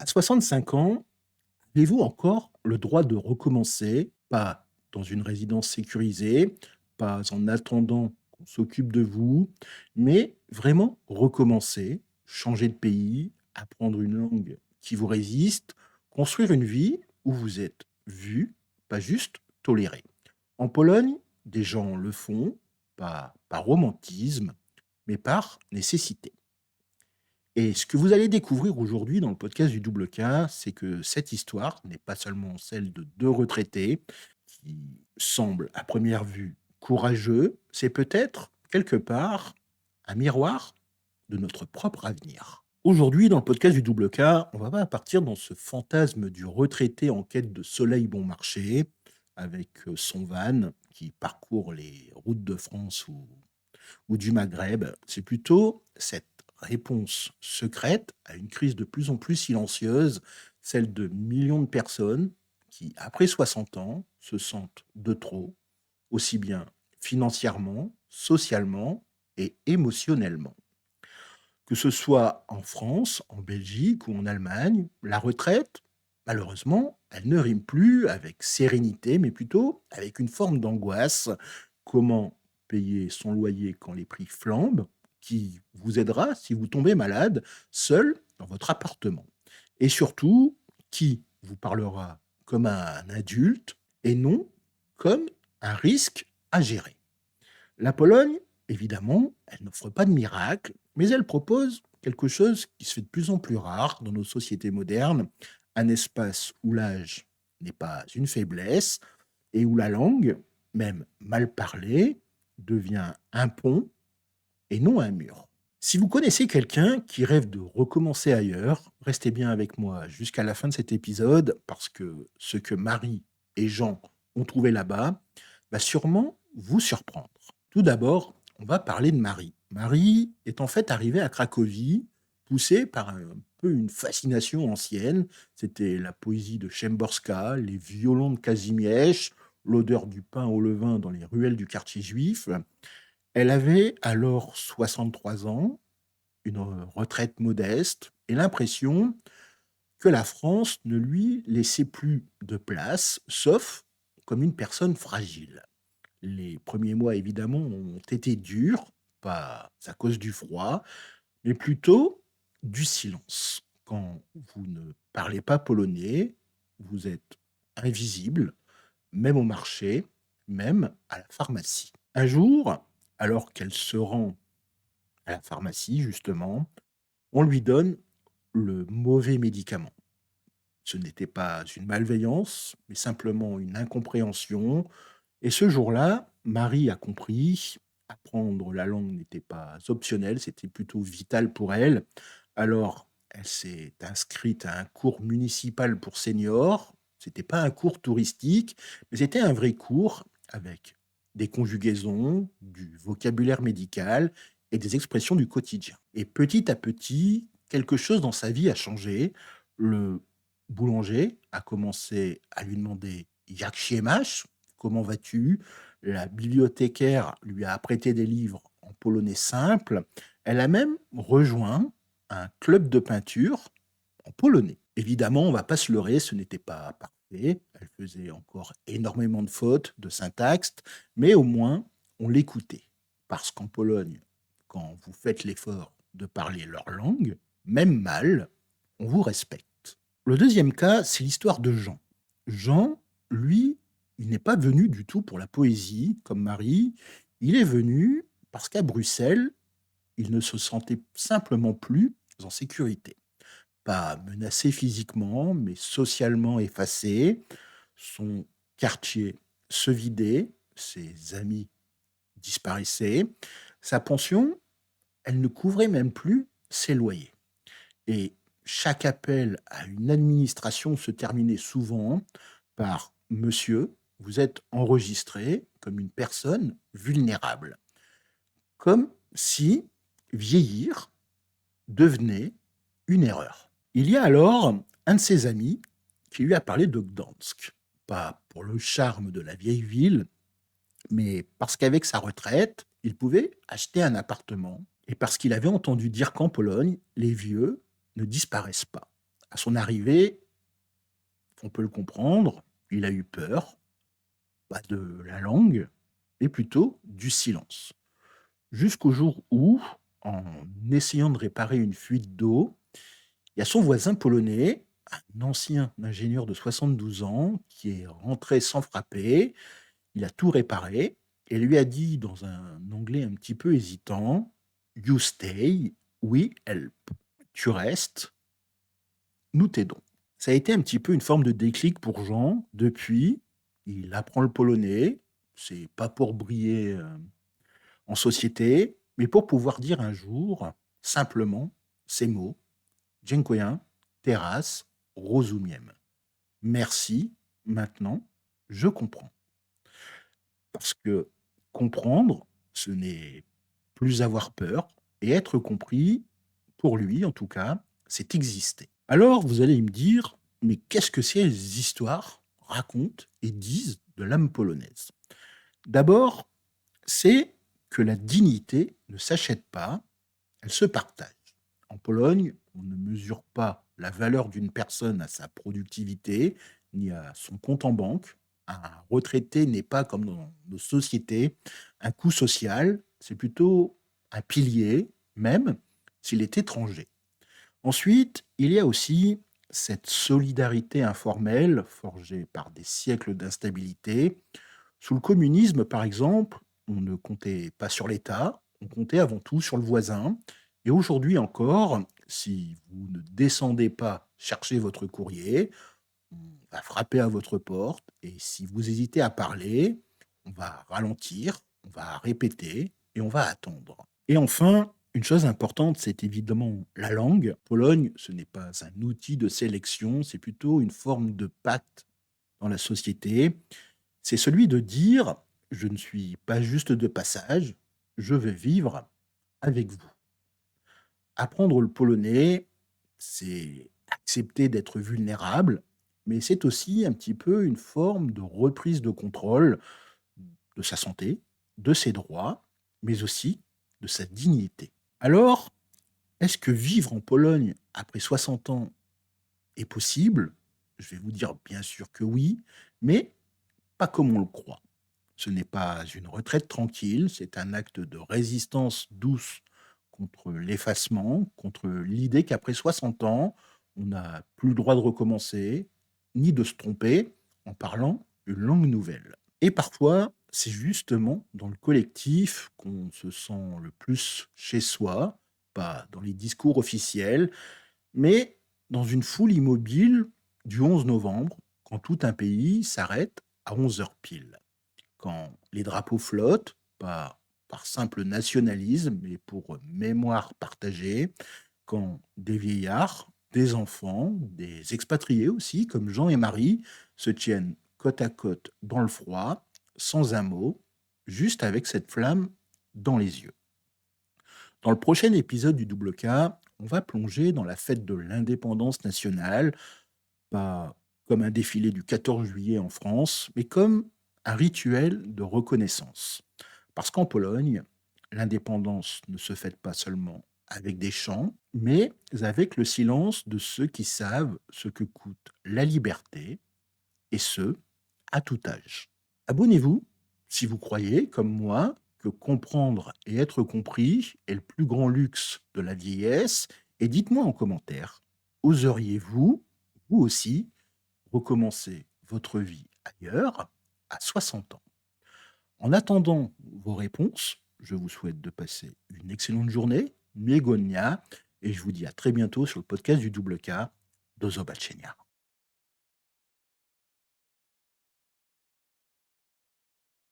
À 65 ans, avez-vous encore le droit de recommencer? Pas dans une résidence sécurisée, pas en attendant qu'on s'occupe de vous, mais vraiment recommencer, changer de pays, apprendre une langue qui vous résiste, construire une vie où vous êtes vu, pas juste toléré. En Pologne, des gens le font, pas par romantisme, mais par nécessité. Et ce que vous allez découvrir aujourd'hui dans le podcast du Double K, c'est que cette histoire n'est pas seulement celle de 2 retraités qui semblent à première vue courageux, c'est peut-être quelque part un miroir de notre propre avenir. Aujourd'hui, dans le podcast du Double K, on va pas partir dans ce fantasme du retraité en quête de soleil bon marché, avec son van qui parcourt les routes de France ou du Maghreb. C'est plutôt cette réponse secrète à une crise de plus en plus silencieuse, celle de millions de personnes qui, après 60 ans, se sentent de trop, aussi bien financièrement, socialement et émotionnellement. Que ce soit en France, en Belgique ou en Allemagne, la retraite, malheureusement, elle ne rime plus avec sérénité, mais plutôt avec une forme d'angoisse. Comment payer son loyer quand les prix flambent? Qui vous aidera si vous tombez malade, seul dans votre appartement? Et surtout, qui vous parlera comme un adulte et non comme un risque à gérer? La Pologne, évidemment, elle n'offre pas de miracle, mais elle propose quelque chose qui se fait de plus en plus rare dans nos sociétés modernes, un espace où l'âge n'est pas une faiblesse et où la langue, même mal parlée, devient un pont et non un mur. Si vous connaissez quelqu'un qui rêve de recommencer ailleurs, restez bien avec moi jusqu'à la fin de cet épisode parce que ce que Marie et Jean ont trouvé là-bas va sûrement vous surprendre. Tout d'abord, on va parler de Marie. Marie est en fait arrivée à Cracovie, poussée par un peu une fascination ancienne. C'était la poésie de Szymborska, les violons de Kazimierz, l'odeur du pain au levain dans les ruelles du quartier juif. Elle avait alors 63 ans, une retraite modeste et l'impression que la France ne lui laissait plus de place, sauf comme une personne fragile. Les premiers mois, évidemment, ont été durs, pas à cause du froid, mais plutôt du silence. Quand vous ne parlez pas polonais, vous êtes invisible, même au marché, même à la pharmacie. Un jour, alors qu'elle se rend à la pharmacie, justement, on lui donne le mauvais médicament. Ce n'était pas une malveillance, mais simplement une incompréhension. Et ce jour-là, Marie a compris, apprendre la langue n'était pas optionnel, c'était plutôt vital pour elle. Alors, elle s'est inscrite à un cours municipal pour seniors. C'était pas un cours touristique, mais c'était un vrai cours avec des conjugaisons, du vocabulaire médical et des expressions du quotidien. Et petit à petit, quelque chose dans sa vie a changé. Le boulanger a commencé à lui demander Jak się masz? Comment vas-tu? La bibliothécaire lui a prêté des livres en polonais simple. Elle a même rejoint un club de peinture en polonais. Évidemment, on ne va pas se leurrer, ce n'était pas parfait. Elle faisait encore énormément de fautes, de syntaxe, mais au moins, on l'écoutait. Parce qu'en Pologne, quand vous faites l'effort de parler leur langue, même mal, on vous respecte. Le deuxième cas, c'est l'histoire de Jean. Jean, lui, il n'est pas venu du tout pour la poésie, comme Marie. Il est venu parce qu'à Bruxelles, il ne se sentait simplement plus en sécurité. Pas menacé physiquement, mais socialement effacé. Son quartier se vidait, ses amis disparaissaient. Sa pension, elle ne couvrait même plus ses loyers. Et chaque appel à une administration se terminait souvent par Monsieur, vous êtes enregistré comme une personne vulnérable. Comme si vieillir devenait une erreur. Il y a alors un de ses amis qui lui a parlé de Gdansk. Pas pour le charme de la vieille ville, mais parce qu'avec sa retraite, il pouvait acheter un appartement et parce qu'il avait entendu dire qu'en Pologne, les vieux ne disparaissent pas. À son arrivée, on peut le comprendre, il a eu peur, pas de la langue, mais plutôt du silence. Jusqu'au jour où, en essayant de réparer une fuite d'eau, il y a son voisin polonais, un ancien ingénieur de 72 ans, qui est rentré sans frapper. Il a tout réparé et lui a dit dans un anglais un petit peu hésitant: You stay, we help. Tu restes, nous t'aidons. Ça a été un petit peu une forme de déclic pour Jean. Depuis, il apprend le polonais. C'est pas pour briller en société, mais pour pouvoir dire un jour, simplement, ces mots: Dziękuję, teraz rozumiem. Merci, maintenant, je comprends. Parce que comprendre, ce n'est plus avoir peur, et être compris, pour lui en tout cas, c'est exister. Alors vous allez me dire, mais qu'est-ce que ces histoires racontent et disent de l'âme polonaise? D'abord, c'est que la dignité ne s'achète pas, elle se partage. En Pologne, on ne mesure pas la valeur d'une personne à sa productivité, ni à son compte en banque. Un retraité n'est pas, comme dans nos sociétés, un coût social, c'est plutôt un pilier, même s'il est étranger. Ensuite, il y a aussi cette solidarité informelle forgée par des siècles d'instabilité. Sous le communisme, par exemple, on ne comptait pas sur l'État, on comptait avant tout sur le voisin. Et aujourd'hui encore, si vous ne descendez pas chercher votre courrier, on va frapper à votre porte. Et si vous hésitez à parler, on va ralentir, on va répéter et on va attendre. Et enfin, une chose importante, c'est évidemment la langue. Pologne, ce n'est pas un outil de sélection, c'est plutôt une forme de pacte dans la société. C'est celui de dire: je ne suis pas juste de passage, je veux vivre avec vous. Apprendre le polonais, c'est accepter d'être vulnérable, mais c'est aussi un petit peu une forme de reprise de contrôle de sa santé, de ses droits, mais aussi de sa dignité. Alors, est-ce que vivre en Pologne après 60 ans est possible? Je vais vous dire bien sûr que oui, mais pas comme on le croit. Ce n'est pas une retraite tranquille, c'est un acte de résistance douce contre l'effacement, contre l'idée qu'après 60 ans, on n'a plus le droit de recommencer, ni de se tromper en parlant une langue nouvelle. Et parfois, c'est justement dans le collectif qu'on se sent le plus chez soi, pas dans les discours officiels, mais dans une foule immobile du 11 novembre, quand tout un pays s'arrête à 11 heures pile. Quand les drapeaux flottent, pas par simple nationalisme, mais pour mémoire partagée, quand des vieillards, des enfants, des expatriés aussi, comme Jean et Marie, se tiennent côte à côte dans le froid, sans un mot, juste avec cette flamme dans les yeux. Dans le prochain épisode du Double K, on va plonger dans la fête de l'indépendance nationale, pas comme un défilé du 14 juillet en France, mais comme un rituel de reconnaissance. Parce qu'en Pologne, l'indépendance ne se fête pas seulement avec des chants, mais avec le silence de ceux qui savent ce que coûte la liberté, et ce, à tout âge. Abonnez-vous si vous croyez, comme moi, que comprendre et être compris est le plus grand luxe de la vieillesse, et dites-moi en commentaire, oseriez-vous, vous aussi, recommencer votre vie ailleurs à 60 ans? En attendant vos réponses, je vous souhaite de passer une excellente journée, Miegonia, et je vous dis à très bientôt sur le podcast du Double K. Do zobaczenia.